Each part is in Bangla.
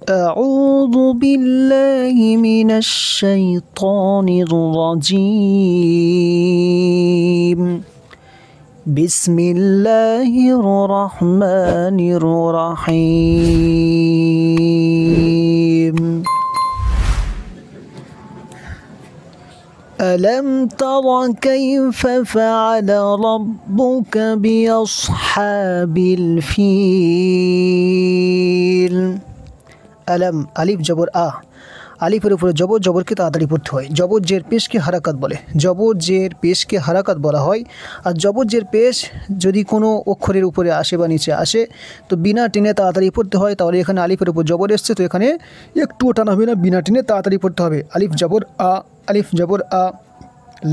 أعوذ بالله من الشيطان الرجيم بسم الله الرحمن الرحيم ألم تر كيف فعل ربك بأصحاب الفيل আলম আলিফ জবর আলিফের উপরে জবর জবরকে তাড়াতাড়ি পড়তে হয়। জবর জের পেশকে হারাকাত বলে, জবর জের পেশকে হারাকাত বলা হয়। আর জবর জের পেশ যদি কোনো অক্ষরের উপরে আসে বা নিচে আসে তো বিনা টেনে তাড়াতাড়ি পড়তে হয়। তাহলে এখানে আলিফের উপর জবর এসছে, তো এখানে একটুও টান হবে না, বিনা টেনে তাড়াতাড়ি পড়তে হবে। আলিফ জবর আলিফ জবর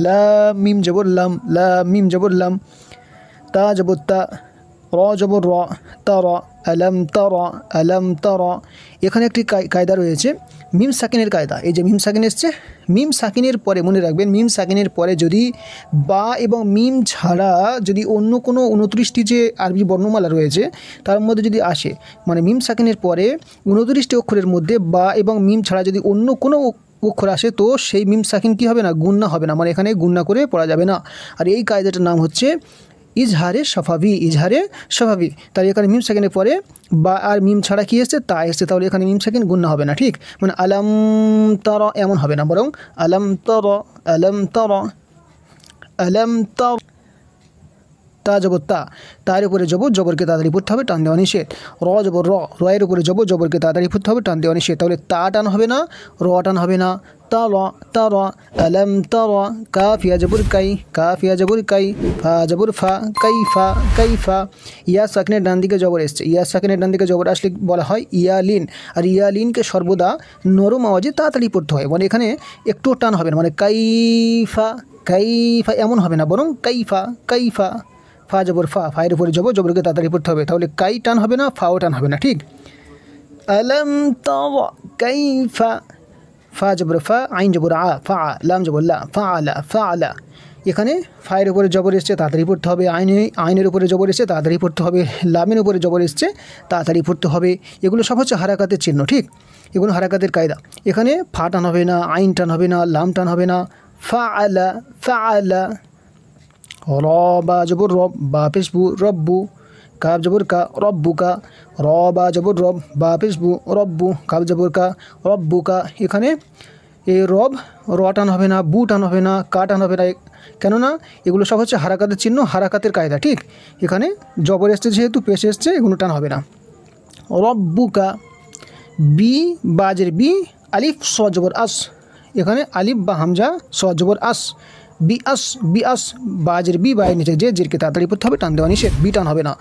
লাম মিম জবর লাম লাম মিম জবর লাম, তা জবর তা, র জবর র তারা, আলম তারা আলম তারা। এখানে একটি কায়দা রয়েছে, মিম সাকিনের কায়দা। এই যে মিম সাকিন এসছে, মিম সাকিনের পরে মনে রাখবেন, মিম সাকিনের পরে যদি বা এবং মিম ছাড়া যদি অন্য কোনো 29টি যে আরবি বর্ণমালা রয়েছে তার মধ্যে যদি আসে, মানে মিম সাকিনের পরে 29টি অক্ষরের মধ্যে বা এবং মিম ছাড়া যদি অন্য কোনো অক্ষর আসে তো সেই মিম সাকিন কী হবে না, গুন্না হবে না, মানে এখানে গুন্না করে পড়া যাবে না। আর এই কায়দাটার নাম হচ্ছে ইজহারে শফাবি, ইজহারে শফাবি। তাহলে এখানে মিম সাকিনের পরে বা আর মিম ছাড়া কী এসছে, তা এসছে, তাহলে এখানে মিম সাকিন গুন্না হবে না, ঠিক। মানে আলম তর এমন হবে না, বরং আলম তর আলম তর আলম তর। তা জবর তা, তার উপরে জবর জবরকে তাড়াতাড়ি পড়তে হবে, টান দেওয়া নিষেধ। র জবর রয়ের উপরে জবর জবরকে তাড়াতাড়ি পড়তে হবে, টান দেওয়া নিষেধ। তাহলে তা টান হবে না, র টান হবে না। তারা আলম তারা, কাফ ইয়া জবর কাই, কাফ ইয়া জবর কাই, ফা জবর ফা, কাইফা কাইফা। ইয়া সাকিনের ডান দিকে জবর এসছে, ইয়া সাকিনের ডান দিকে জবর আসলে বলা হয় ইয়ালিন। আর ইয়ালিনকে সর্বদা নরম আওয়াজে তাড়াতাড়ি পড়তে হয়, মানে এখানে একটু টান হবে না, মানে কাইফা কাইফা এমন হবে না, বরং কাইফা কাইফা। ফা জবর ফা, ফায়ের উপরে জবর জবরকে তাড়াতাড়ি পড়তে হবে, তাহলে কাই টান হবে না, ফাও টান হবে না, ঠিক। আলম তারা কাইফা, ফা জবর ফা, আইন জবর ফা, লাম জবর লা, ফা আলা। এখানে ফায়ের উপরে জবর এসছে, তাড়াতাড়ি পড়তে হবে। আইনের উপরে জবর এসছে, তাড়াতাড়ি পড়তে হবে। লামের উপরে জবর এসছে, তাড়াতাড়ি পড়তে হবে। এগুলো সব হচ্ছে হারাকাতের চিহ্ন, ঠিক। এগুলো হারাকাতের কায়দা। এখানে ফা টান হবে না, আইন টান হবে না, লাম টান হবে না। ফা আলা। র বা জবর রব, বা পেশবু রব্বু, কাব জবর কা রব্বুকা, র বা জবর রব, বা পেশবু রব্বু, কাব জবর কা রব্বুকা। এখানে এই রব র টান হবে না, বু টান হবে না, কা টান হবে না, কেননা এগুলো সব হচ্ছে হারাকাতের চিহ্ন, হারাকাতের কায়দা, ঠিক। এখানে জবর এসছে যেহেতু পেশ এসছে, এগুলো টান হবে না। রব্বুকা, বি বাজের বি, আলিফ স জবর আস, এখানে আলিফ বা হামজা স জবর আস, বি আস বাজের বি, বায়ের নিচে যে জিরকে তাড়াতাড়ি পড়তে হবে, টান দেওয়া নিষেধ, বি টান হবে না।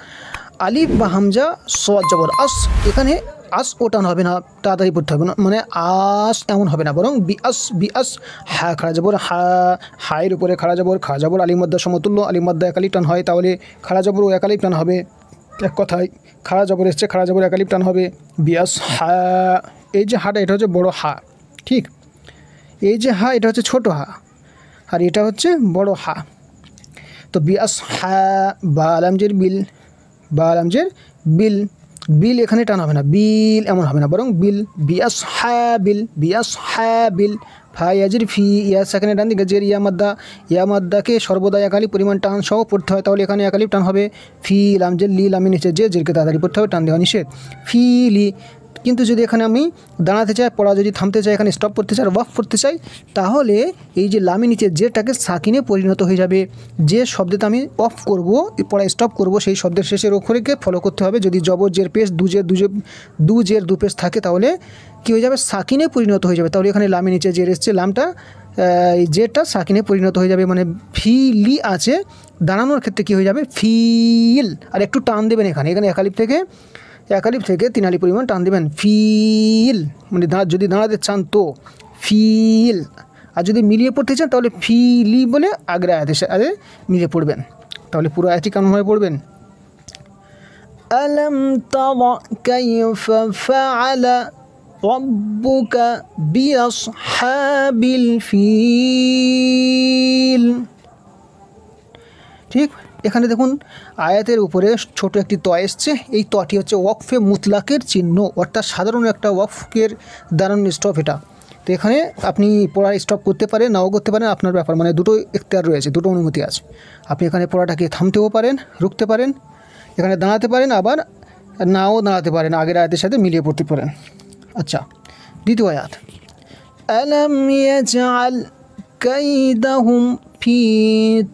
আলিফ বা হামজা স জবর আস, এখানে আস ও টান হবে না, তাড়াতাড়ি পড়তে হবে না, মানে আস এমন হবে না, বরং বি আস। হা খাড়া জবর হা, হায়ের উপরে খাড়া জবর, খা জবর আলিমদ্দা সমতুল্য, আলিমদ্দা একালিপ টান হয়, তাহলে খাড়া জবর ও একালিপ টান হবে। এক কথায় খাড়া জবর এসছে, খাড়া জবর একালিপ টান হবে। বিয়াস হা, এই যে হাটা এটা হচ্ছে বড় হা, ঠিক। এই যে হা এটা হচ্ছে ছোট হা, আর এটা হচ্ছে বড় হা। তো বিয়াস হা, বা আলামজের বিল, বা আলামজের বিল, বিল এখানে টান হবে না, বিল এমন হবে না, বরং বিল, বিয়াস হা বিল, বিয়াস হা বিল। ফা ইয়াজির ফি, ইয়া সেখানে ডান দিকে জের, ইয়া মাদ্দাকে সর্বদা একালি পরিমাণ টান সহ পড়তে হয়, তাহলে এখানে একালিপ টান হবে। ফি লামজের লি, লামের নিচে যে জেরকে তাড়াতাড়ি পড়তে হবে, টান দেওয়া নিষেধ। ফি লি। কিন্তু যদি এখানে আমি দাঁড়াতে চাই, পড়া যদি থামতে চাই, এখানে স্টপ করতে চাই, ওয়াক করতে চাই, তাহলে এই যে লামের নিচে যেটাকে সাকিনে পরিণত হয়ে যাবে। যে শব্দটা আমি অফ করব, পড়া স্টপ করব, সেই শব্দের শেষের অক্ষরকে ফলো করতে হবে। যদি জবর জের পেশ দু জের দু পেশ থাকে তাহলে কী হয়ে যাবে, সাকিনে পরিণত হয়ে যাবে। তাহলে এখানে লামের নিচে জের এসছে, লামটা এই জেরটা সাকিনে পরিণত হয়ে যাবে, মানে ফিলি আছে, দাঁড়ানোর ক্ষেত্রে কী হয়ে যাবে, ফিল। আর একটু টান দেবেন এখানে একালিপ থেকে 3 আলি পরিমাণ টান দেবেন, ফিল। মানে যদি দাঁড়াতে চান তো ফিল, আর যদি মিলিয়ে পড়তে চান তাহলে ফিলি বলে আগের আয়াতের সাথে মিলিয়ে পড়বেন, তাহলে পুরো আয়াতটি কেমনভাবে পড়বেন। আলম তারা কাইফা ফাআলা রাব্বুকা বিআসহাবিল ফিল, ঠিক। এখানে দেখুন আয়াতের উপরে ছোট একটি ত এসছে, এই তটি হচ্ছে ওয়াকফে মুতলাকের চিহ্ন, অর্থাৎ সাধারণ একটা ওয়াকফের দাঁড়ানোর স্টপ এটা। তো এখানে আপনি পড়া স্টপ করতে পারেন, নাও করতে পারেন, আপনার ব্যাপার, মানে দুটো এখতিয়ার রয়েছে, দুটো অনুমতি আছে। আপনি এখানে পড়াটাকে থামতেও পারেন, রুখতে পারেন, এখানে দাঁড়াতে পারেন, আবার নাও দাঁড়াতে পারেন, আগের আয়াতের সাথে মিলিয়ে পড়তে পারেন। আচ্ছা, দ্বিতীয় আয়াত, আলাম ইয়াজআল কাইদাহুম ফি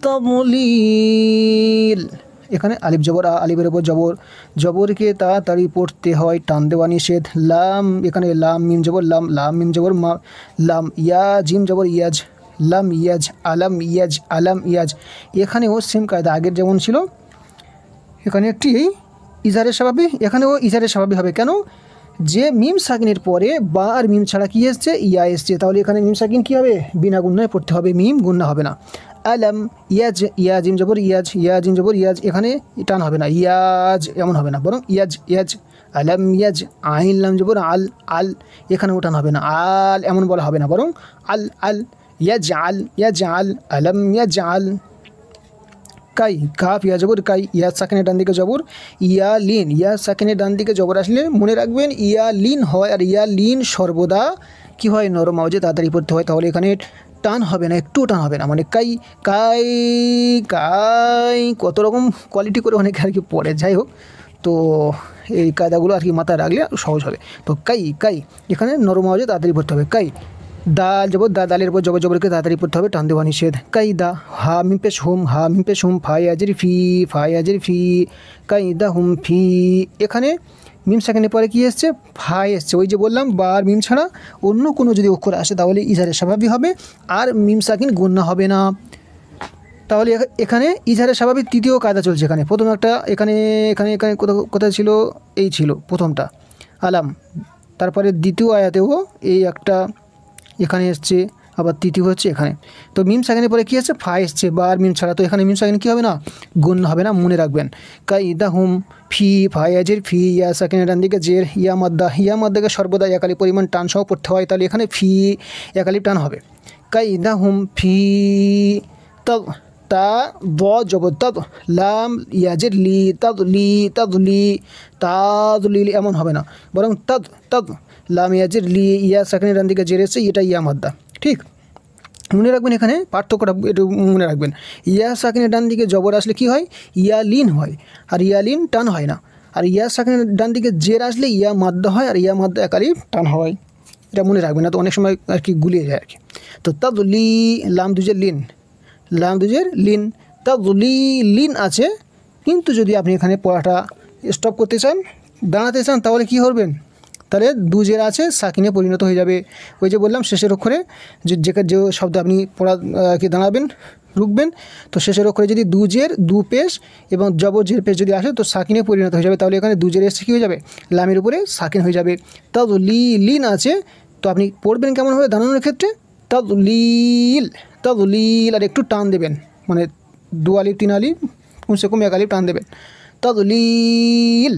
তাদলিল। এখানে আলিফ জবর আ, আলিফের উপর জবর, জবরকে তাড়াতাড়ি পড়তে হয়, টান দেওয়া নিষেধ। লাম, এখানে লাম মিম জবর লাম, লাম মিম জবর মা, লাম, ইয়া জিম জবর ইয়াজ, লাম ইয়াজ, আলাম ইয়াজ, আলাম ইয়াজ। এখানেও সেম কায়দা আগের যেমন ছিল, এখানে একটি ইজারের স্বভাবে, এখানেও ইজারের স্বভাবে হবে। কেন? যে মিম সাকিনের পরে বা আর মিম ছাড়া কী এসছে? ইয়া এসছে, তাহলে এখানে মিম সাকিন কী হবে? বিনা গুণনায় পড়তে হবে, মিম গুণনা হবে না। আলাম ইয়াজ, ইয়া জিম জবর ইয়াজ, ইয়া জিম জবর ইয়াজ, এখানে টান হবে না, ইয়াজ এমন হবে না, বরং ইয়াজ ইয়াজ। আলাম ইয়াজ, আইন লাম জবর আল, আল, এখানেও টান হবে না, আল এমন বলা হবে না, বরং আল আল। ইয়াজ আল, ইয়াজ আল, আলাম ইয়াজ আল। কাই, কাফ ইয়া জবর কাই, ইয়া সাকিনের ডান দিকে জবর, ইয়া লিন, ইয়া সাকিনের ডান দিকে জবর আসলে মনে রাখবেন ইয়া লিন হয়, আর ইয়া লিন সর্বদা কি হয়? নরম আওয়াজে তাড়াতাড়ি পড়তে হয়, তাহলে এখানে টান হবে না, একটু টান হবে না, মানে কাই কাই কাই, কত রকম কোয়ালিটি করে অনেকে আর কি পড়ে। যাই হোক, তো এই কায়দাগুলো আর কি মাথায় রাখলে সহজ হবে। তো কাই কাই, এখানে নরম আওয়াজে তাড়াতাড়ি পড়তে হবে। কাই, দাল জবর দা, দালের উপর জবর, জবরকে তাড়াতাড়ি পড়তে হবে, টান দেওয়া নিষেধ। কাইদা, হা মিম পেশ হুম, হা মিম পেশ হুম, ফাই আজের ফি, ফাই আজের ফি, কাইদা হুম ফি। এখানে মিম সাকিনের পরে কী এসছে? ফাই এসছে। ওই যে বললাম বার মিম ছাড়া অন্য কোনো যদি অক্ষর আসে তাহলে ইজারের স্বাভাবিক হবে, আর মিম সাকিন গুণনা হবে না। তাহলে এখানে ইজারের স্বাভাবিক তৃতীয় কায়দা চলছে। এখানে প্রথম একটা, এখানে এখানে এখানে কোথায় ছিল? এই ছিল প্রথমটা আলাম, তারপরে দ্বিতীয় আয়াতেও এই একটা এখানে এসছে, আবার তৃতীয় হচ্ছে এখানে। তো মিম সাকিনের পরে কী আছে? ফা এসছে, বা আর মিম ছাড়া, তো এখানে মিম সাকিন কী হবে না? গুণ হবে না, মনে রাখবেন। কাইদা হুম ফি, ফায়াজের ফি, ইয়া সাকিনের ডান দিকে জের, ইয়া মাদ্দা, ইয়া মাদ্দাকে সর্বদা একালি পরিমাণ টান সহ পড়তে হয়, তাহলে এখানে ফি একালি টান হবে। কাইদা হুম ফি, তা তা ব জবর তাদ, লাম ইয়াজের লি, তাদলি তাদলি, তাদলি এমন হবে না, বরং তাদ তাদ, লাম ইয়াজের লি, ইয়া সাকিনের ডান দিকে জের এসে, এটা ইয়া মাদ্দা। ঠিক মনে রাখবেন, এখানে পার্থক্যটা একটু মনে রাখবেন। ইয়া সাকিনের ডান দিকে জবর আসলে কি হয়? ইয়া লিন হয়, আর ইয়া লিন টান হয় না। আর ইয়া সাকিনের ডান দিকে জের আসলে ইয়া মাদ্দা হয়, আর ইয়া মাদ্দা একালি টান হয়। এটা মনে রাখবেন, না তো অনেক সময় আর কি গুলিয়ে যায় আর কি। তো তাদলি, লাম দুজের লিন, লাম দুজের লিন, তাদলি লিন আছে, কিন্তু যদি আপনি এখানে পড়াটা স্টপ করতে চান, দাঁড়াতে চান, তাহলে কি করবেন? তাহলে দুজের আছে সাকিনে পরিণত হয়ে যাবে। ওই যে বললাম শেষের অক্ষরে যে শব্দ আপনি পড়া কি দাঁড়াবেন, রুখবেন, তো শেষের অক্ষরে যদি দুজের, দু পেশ এবং জবর জের পেশ যদি আসে, তো সাকিনে পরিণত হয়ে যাবে। তাহলে এখানে দুজের এসে কী হয়ে যাবে? লামের উপরে সাকিন হয়ে যাবে। লিন আছে, তো আপনি পড়বেন কেমনভাবে দাঁড়ানোর ক্ষেত্রে? তাদলিল, তাদলিল, আর একটু টান দেবেন, মানে দু আলিফ তিন আলিফ কমসে কম এক আলিফ টান দেবেন। তাদলিল।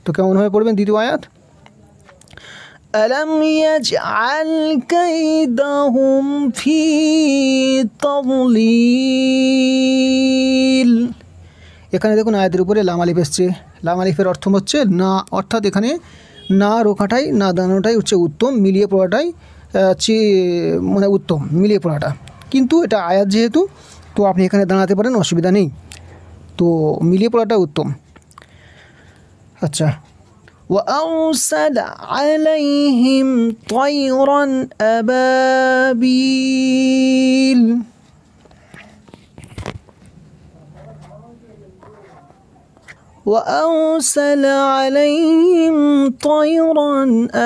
তো কেমনভাবে পড়বেন? দ্বিতীয় আয়াত, আলাম ইয়াজআল কাইদাহুম ফি তাদলিল। এখানে দেখুন আয়াতের উপরে লাম আলিফ এসছে। লাম আলিফের অর্থ হচ্ছে না, অর্থাৎ এখানে না রোখাটাই, না দাঁড়ানোটাই হচ্ছে উত্তম, মিলিয়ে পড়াটাই মানে উত্তম, মিলিয়ে পড়াটা। কিন্তু এটা আয়াত যেহেতু, তো আপনি এখানে দাঁড়াতে পারেন, অসুবিধা নেই, তো মিলিয়ে পড়াটা উত্তম। আচ্ছা, وأرسل عليهم طيرا أبابيل। وأرسل عليهم طيرا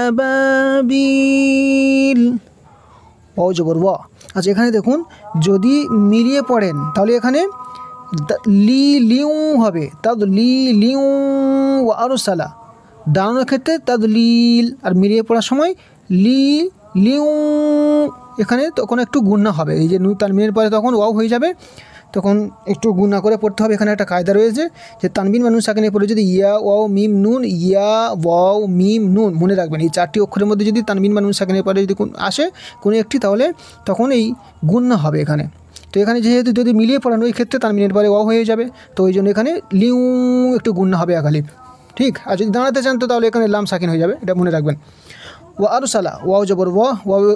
أبابيل। ও জবর ওয়া। আচ্ছা, এখানে দেখুন যদি মিলিয়ে পড়েন তাহলে এখানে লি লিউ হবে, তাদ লি লিউ, ওয়া আরসালা দাঁড়ানোর ক্ষেত্রে তাদলিল, আর মিলিয়ে পড়ার সময় লি লিউ। এখানে তখন একটু গুণনা হবে, এই যে নু তানবিনের পরে তখন ওয়াও হয়ে যাবে, তখন একটু গুণনা করে পড়তে হবে। এখানে একটা কায়দা রয়েছে যে তানবিন বা নুন সাকিনের পরে যদি ইয়া ওয়াও মিম নুন, ইয়া ওয়াও মিম নুন, মনে রাখবেন এই চারটি অক্ষরের মধ্যে যদি তানবিন বা নুন সাকিনের পরে যদি আসে কোনো একটি, তাহলে তখন এই গুণনা হবে এখানে। তো এখানে যেহেতু যদি মিলিয়ে পড়ানো ওই ক্ষেত্রে তানবিনের পরে ওয়াও হয়ে যাবে, তো ওই জন্য এখানে লিউ একটু গুণনা হবে এক আলিফ, ঠিক। আর যদি দাঁড়াতে চান তো তাহলে এখানে লাম সাকিন হয়ে যাবে, এটা মনে রাখবেন। ওয়া আরসালা, ওয়াও জবর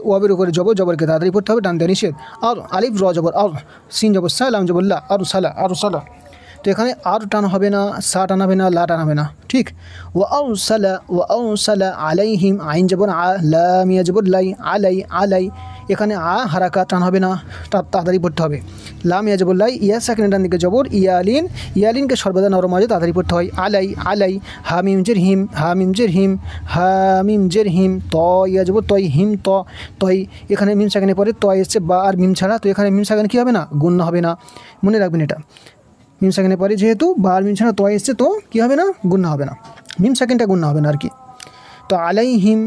ওয়াবের উপরে জবরকে তাড়াতাড়ি পড়তে হবে, ডান দেওয়া নিষেধ। আর আলিফ র জবর আর, সিন জবর সা, লাম জবর লা, আরসালা। তো এখানে আর টান হবে না, সা টান হবে না, লা টান হবে না, ঠিক। ওয়া আরসালা আলাইহিম, আইন জবর আ, লাম ইয়া জবর লাই, আলাই। এখানে আ হারাকা টান হবে না, তাড়াতাড়ি পড়তে হবে। লাম ইয়া জবর লাই, ইয়া সাকিনের ডান দিকে জবর, ইয়ালিনকে সর্বদা নরম মাঝে তাড়াতাড়ি পড়তে হয়। আলাই। হামিম জের হিম, ত ইয়া জবর তয়, হিম তয়। এখানে মিম সাকিনের পরে তয় এসছে বা আর মিম ছাড়া, তো এখানে মিম সাকিন কী হবে না, গুণ হবে না, মনে রাখবেন এটা। মিম সাকিনের পরে যেহেতু বা আর মিম ছাড়া তয় এসছে, তো কী হবে না, গুণ হবে না, মিম সাকিনটা গুণ হবে না আর কি। তো আলাইহিম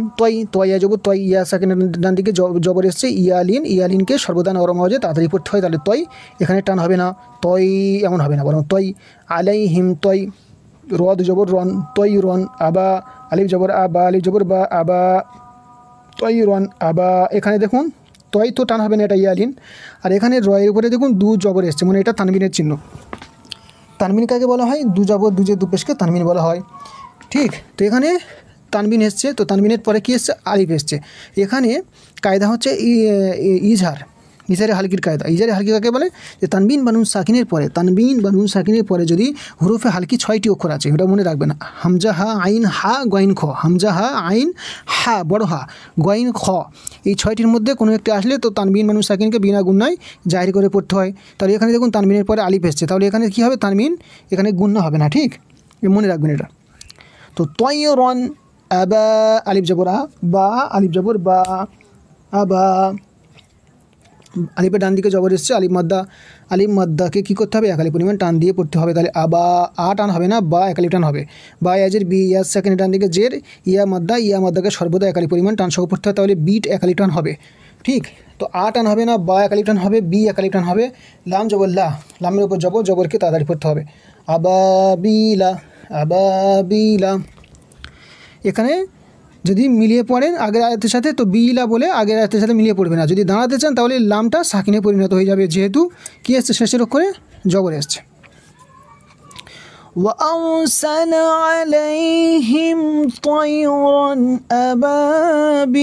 তয় জবর তয়, ইয়া সাকিনের ডান দিকে জবর এসছে, ইয়ালিনকে সর্বদা নরম আওয়াজে তাড়াতাড়ি পড়তে হয়, তাহলে তয় এখানে টান হবে না, তয় এমন হবে না, বরং তয়। আলাইহিম তয়, রদ জবর রন, তয় রন, আবা আলিফ জবর আবা, আলিফ জবর বা, আবা তয় রন আবা। এখানে দেখুন তয় তো টান হবে না, এটা ইয়ালিন। আর এখানে রয়ের উপরে দেখুন দু জবর এসছে, মানে এটা তানবিনের চিহ্ন। তানবিন কাকে বলা হয়, দু জবর দু পেশকে তানবিন বলা হয়, ঠিক। তো এখানে তানবিন এসছে, তো তানবিনের পরে কী এসছে, আলিফ এসছে। এখানে কায়দা হচ্ছে ইজারে হালকির কায়দা। ইজারে হালকি কাকে বলে, যে তানবিন বানুন সাকিনের পরে যদি হুরুফে হালকি 6টি অক্ষর আছে, ওটা মনে রাখবেন। হামজা হা আইন হা গয়েন খ, হামজা হা আইন হা বড় হা গয়েন খ, এই 6টির মধ্যে কোনো একটি আসলে তো তানবিন বানুন সাকিনকে বিনা গুণনায় জাহির করে পড়তে হয়। তাহলে এখানে দেখুন তানবিনের পরে আলিফ এসছে, তাহলে এখানে কী হবে, তানবিন এখানে গুণনা হবে না, ঠিক, মনে রাখবেন এটা। তো তয়রন আবা, আলিফ জবর আ, বা আলিফ জবর বা, আবা। আলিফের ডান দিকে জবর এসছে, আলিফ মাদ্দাকে কী করতে হবে, এক আলিফ পরিমাণ টান দিয়ে পড়তে হবে, তাহলে আবা, আ টান হবে না, বা এক আলিফ টান হবে। বা ইয়াজের বি, ইয়া সেকেন্ডের ডান দিকে জের, ইয়া মাদ্দাকে সর্বদা এক আলিফ পরিমাণ টান সহ পড়তে হয়, তাহলে বিট এক আলিফ টান হবে, ঠিক। তো আ টান হবে না, বা এক আলিফ টান হবে, বি এক আলিফ টান হবে। লাম জবর লা, লামের উপর জবরকে তাড়াতাড়ি পড়তে হবে। আবাবিলা। এখানে যদি মিলিয়ে পড়েন আগের আয়াতের সাথে, তো বিলা বলে আগের আয়াতের সাথে মিলিয়ে পড়বে না। যদি দাঁড়াতে চান তাহলে লামটা সাকিনে পরিণত হয়ে যাবে, যেহেতু কী এসছে, শেষের অক্ষরে জবর এসছে। وأرسل عليهم طيرا أبابيل।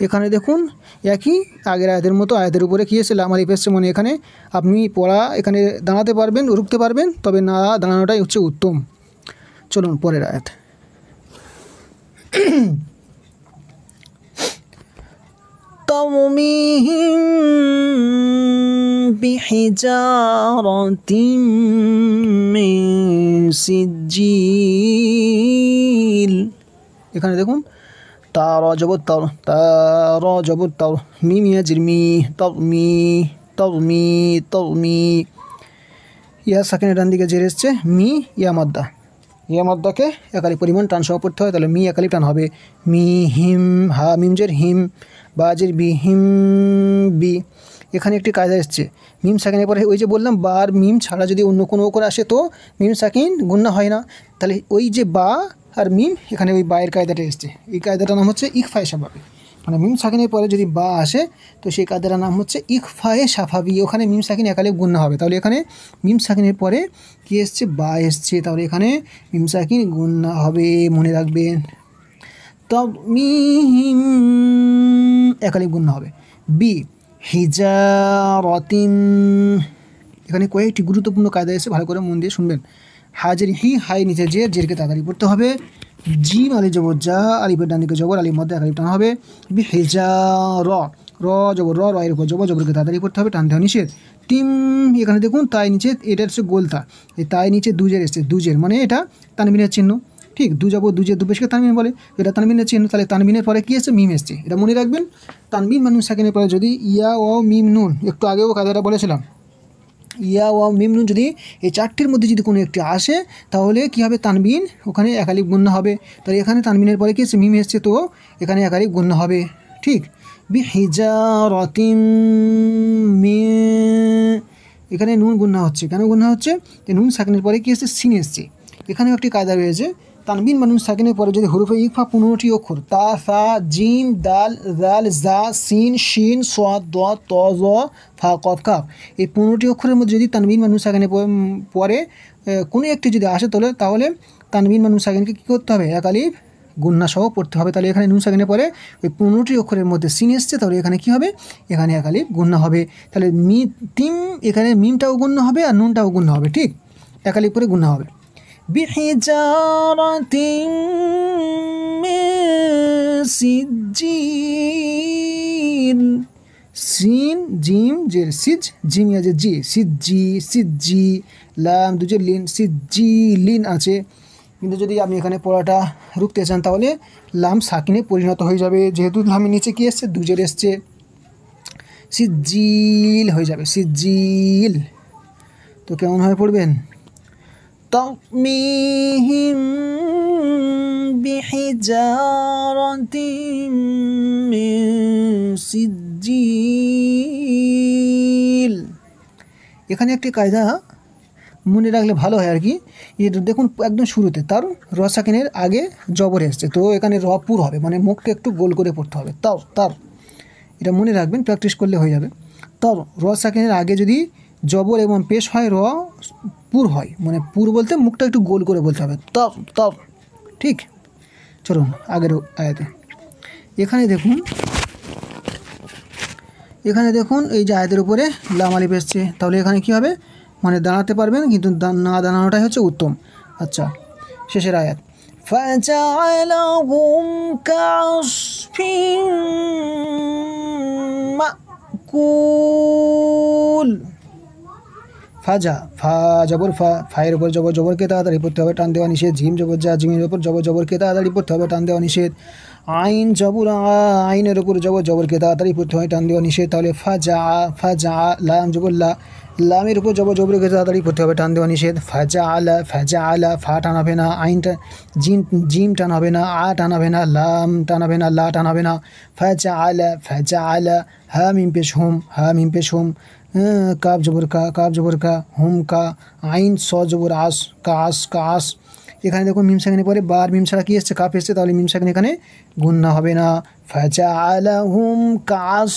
এখানে দেখুন একই আগের আয়াতের মতো আয়াতের উপরে কী এসছে, লাম আলিফ এসছে, মানে এখানে আপনি পড়া এখানে দাঁড়াতে পারবেন, রুখতে পারবেন, তবে না দাঁড়ানোটাই হচ্ছে উত্তম। চলুন পরের আয়াত। তরমিহিম বিহিজারাতিম মিন সিজ্জিল। এখানে দেখুন তার জবর তার, মিম ইয়াজির মি, তরমি। ইয়া সাকিনের ডান দিকে জের এসছে, মি ইয়া মাদ্দাকে একালি পরিমাণ টান সহ পড়তে হয়, তাহলে মি একালি টান হবে। মি হিম, হা মিম জের হিম, বাজের বি, হিম বি। এখানে একটি কায়দা এসছে, মিম সাকিনের পরে ওই যে বললাম বা আর মিম ছাড়া যদি অন্য কোনো করে আসে তো মিম সাকিন গুণনা হয় না, তাহলে ওই যে বা আর মিম, এখানে ওই বায়ের কায়দাটা এসছে, এই কায়দাটার নাম হচ্ছে ইকফায়ে সাফাবি। মানে মিম সাকিনের পরে যদি বা আসে তো সেই কায়দাটার নাম হচ্ছে ইকফায়ে সাফাবি, ওখানে মিম সাকিন একালে গুণনা হবে। তাহলে এখানে মিম সাকিনের পরে কী এসছে, বা এসছে, তাহলে এখানে মিম সাকিন গুণনা হবে, মনে রাখবেন। মিম একালে গুণনা হবে। বি হিজারাতিম, এখানে কয়েকটি গুরুত্বপূর্ণ কায়দা এসে, ভালো করে মন দিয়ে শুনবেন। হাজের হি, হাই নিচে জেরকে তাড়াতাড়ি পড়তে হবে। জিম আলিফ জবর যা, আলিফের ডান দিকে জবর, আলিফ মধ্যে এক আলিফ টান হবে। বি হিজার, র জবর এর উপর জবরকে তাড়াতাড়ি পড়তে হবে, টান দেওয়া নিষেধ। টিম, এখানে দেখুন তাই নিচে, এটা হচ্ছে গোলতা, এই তাই নিচে দুজের এসছে, দুজের মানে এটা তানবিনের চিহ্ন, ঠিক। দু পেশকে তানবিন বলে, এটা তানবিনের চিহ্ন, তাহলে তানবিনের পরে কী এসছে, মিম এসছে, এটা মনে রাখবেন। তানবিন মানুষ সাকিনের পরে যদি ইয়া ও মিম নুন, একটু আগেও কায়দাটা বলেছিলাম, ইয়া ও মিম নুন যদি এই চারটির মধ্যে যদি কোনো একটি আসে তাহলে কী হবে, তানবিন ওখানে একালিফ গুণনা হবে। তাহলে এখানে তানবিনের পরে কী এসছে, মিম এসছে, তো এখানে একালিফ গুণনা হবে, ঠিক। বি হিজারাতিম মিন, এখানে নুন গুণনা হচ্ছে, কেন গুণনা হচ্ছে, নুন সাকিনের পরে কী এসছে, সিন এসছে। এখানেও একটি কায়দা রয়েছে, তানবিন বা নুন সাকিনের পরে যদি হুরুফে ইকফা 15টি অক্ষর তা, সা, জিম, দাল, জাল, জা, সিন, শিন, সাদ, দাদ, ত, জ, ফা, কফ, কাফ, এই 15টি অক্ষরের মধ্যে যদি তানবিন বা নুন সাকিনের পরে কোনো একটি যদি আসে তাহলে তানবিন বা নুন সাকিনকে কী করতে হবে? এক আলিফ গুন্না সহ পড়তে হবে। তাহলে এখানে নুন সাকিনের পরে ওই 15টি অক্ষরের মধ্যে সিন এসছে, তাহলে এখানে কী হবে? এখানে এক আলিফ গুন্না হবে। তাহলে এখানে মিমটাও গুন্না হবে আর নুনটাও গুন্না হবে, ঠিক এক আলিফ করে গুন্না হবে। বিহিজারাতিন মিন সিজ্জিল, সিন জিম জের সিজ, জিম আছে জি, সিজ্জি, লাম দুজের লিন, সিজ্জি লিন আছে। কিন্তু যদি আপনি এখানে পড়াটা রুখতে চান তাহলে লাম সাকিনে পরিণত হয়ে যাবে, যেহেতু লামের নিচে কি এসছে? দুজের এসছে, সিজ্জিল হয়ে যাবে, সিজ্জিল। তো কেমনভাবে পড়বেন? তারমিহিম বিহিজারাতিন মিন সিজ্জিল। এখানে একটি কায়দা মনে রাখলে ভালো হয় আর কি। এটা দেখুন একদম শুরুতে তার র সাকিনের আগে জবর এসছে, তো এখানে র পুর হবে, মানে মুখটা একটু গোল করে পড়তে হবে। তার এটা মনে রাখবেন, প্র্যাকটিস করলে হয়ে যাবে। তার র সাকিনের আগে যদি জবর এবং পেশ হয়, র পুর হয়, মানে পুর বলতে মুখটা একটু গোল করে বলতে হবে, তার। ঠিক, চলুন আগের আয়াতে। এখানে দেখুন এই যে আয়াতের উপরে লাম আলিফ এসছে, তাহলে এখানে কী হবে? মানে দাঁড়াতে পারবেন, কিন্তু না দাঁড়ানোটাই হচ্ছে উত্তম। আচ্ছা, শেষের আয়াত, ফাজাআলাহুম কাসফিন মাকুল। ফা জবর ফায়ের উপর জবরকে তাড়াতাড়ি পড়তে হবে, টান দেওয়া নিষেধ। জিম জবর যা, জিমের উপর জবরকে তাড়াতাড়ি পড়তে হবে, টান দেওয়া নিষেধ। আইন জবর আইনের উপর জবরকে তাড়াতাড়ি পড়তে হয়, টান দেওয়া নিষেধ। তাহলে ফাজা লাম জবর লামের উপর জবরকে তাড়াতাড়ি পড়তে হবে, টান দেওয়া নিষেধ। ফাজা আলা ফা টানাবে না, আইনটা জিম টানাবে না, আ টানাবে না, লাম টানাবে না, লা টানাবে না। ফাজা আলা হা মিম পেশ হুম, কাব জবর কা, হুম কা, আইন স জবর আস, কাস। এখানে দেখুন মিম সাকিনের পরে বার মিম ছাড়া কি এসছে? কাপ এসছে, তাহলে মিম সাকিন এখানে গুন্না হবে না। ফাজাআলাহুম কাস,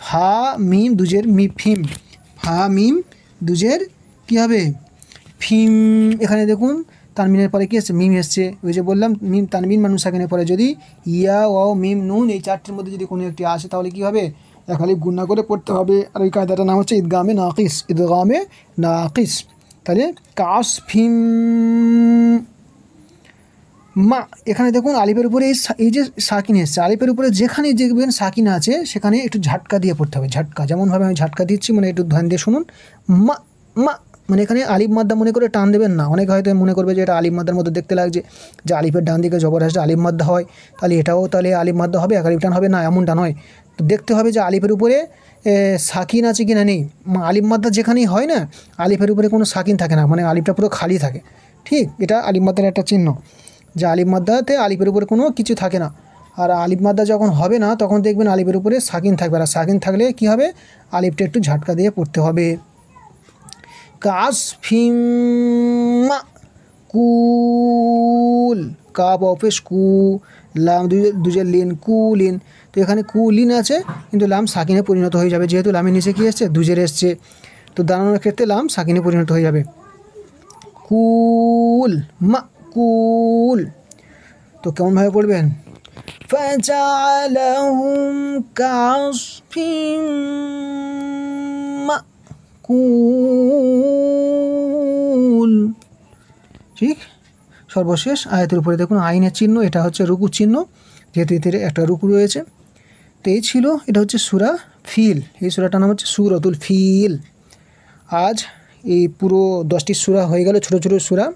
ফা মিম দুজের ফিম, ফা মিম দুজের কী হবে? ফিম। এখানে দেখুন তানবিনের পরে কী এসছে? মিম এসছে। ওই যে বললাম মিম তানবিন বা নুন সাকিনের পরে যদি ইয়া ও মিম নুন এই চারটির মধ্যে যদি কোনো একটি আসে তাহলে কী হবে? এক আলিফ গুন্না করে পড়তে হবে। আর ওই কায়দাটার নাম হচ্ছে ইদগামে নাকিস। তাহলে কাস ফিম মা। এখানে দেখুন আলিফের উপরে এই যে সাকিন এসছে, আলিফের উপরে যেখানে দেখবেন সাকিন আছে সেখানে একটু ঝাটকা দিয়ে পড়তে হবে, ঝাটকা। যেমনভাবে আমি ঝাটকা দিচ্ছি, মানে একটু ধ্যান দিয়ে শুনুন। মা, মানে এখানে আলিফ মাদ্দা মনে করে টান দেবেন না। অনেকে হয়তো মনে করবে যে এটা আলিফ মাদ্দার মধ্যে দেখতে লাগছে, যে আলিফের ডান দিকে জবর আসলে আলিফ মাদ্দা হয়, তাহলে এটাও তাহলে আলিফ মাদ্দা হবে, এক আলিফ টান হবে না, এমনটা নয়। তো দেখতে হবে যে আলিফের উপরে সাকিন আছে কি না নেই। আলিফ মাদ্দা যেখানেই হয় না, আলিফের উপরে কোনো সাকিন থাকে না, মানে আলিফটা পুরো খালি থাকে। ঠিক, এটা আলিফ মাদ্দার একটা চিহ্ন, যে আলিফ মাদ্দাতে আলিফের উপরে কোনো কিছু থাকে না। আর আলিফ মাদ্দা যখন হবে না তখন দেখবেন আলিফের উপরে সাকিন থাকবে, আর সাকিন থাকলে কি হবে? আলিফটা একটু ঝাটকা দিয়ে পড়তে হবে। কাসফিম মাকুল, কাব অফেস কু, লাম দুজের লিন, কুলিন। তো এখানে কুলিন আছে, কিন্তু লাম সাকিনে পরিণত হয়ে যাবে, যেহেতু লামের নিচে কী এসছে? দুজের এসছে। তো দাঁড়ানোর ক্ষেত্রে লাম সাকিনে পরিণত হয়ে যাবে, কুল মাকুল। তো কেমনভাবে পড়বেন? ফাজাআলাহুম কাসফিম মাকুল। ঠিক, সর্বশেষ আয়াতের উপরে দেখুন আইনের চিহ্ন, এটা হচ্ছে রুকু চিহ্ন, যেহেতু এতে একটা রুকু রয়েছে। তো এই ছিল, এটা হচ্ছে সূরা ফিল। এই সূরাটার নাম হচ্ছে সূরাতুল ফিল। আজ এই পুরো 10টি সূরা হয়ে গেল, ছোটো ছোটো সূরা।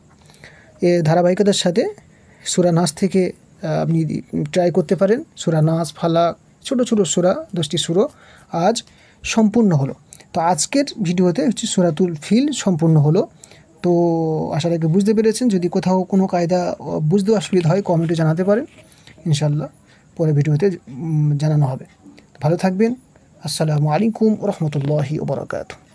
এ ধারাবাহিকতার সাথে সূরা নাস থেকে আপনি ট্রাই করতে পারেন। সূরা নাস, ফালাক, ছোটো ছোটো সূরা 10টি সূরা আজ সম্পূর্ণ হলো। তো আজকের ভিডিওতে হচ্ছে সূরাতুল ফিল সম্পূর্ণ হলো। তো আশা রাখি বুঝতে পেরেছেন। যদি কোথাও কোনো কায়দা বুঝতে অসুবিধা হয় কমেন্টে জানাতে পারেন, ইনশাল্লাহ পরে ভিডিওতে জানানো হবে। ভালো থাকবেন। আসসালামু আলাইকুম ওয়া রাহমাতুল্লাহি ওয়া বারাকাতুহু।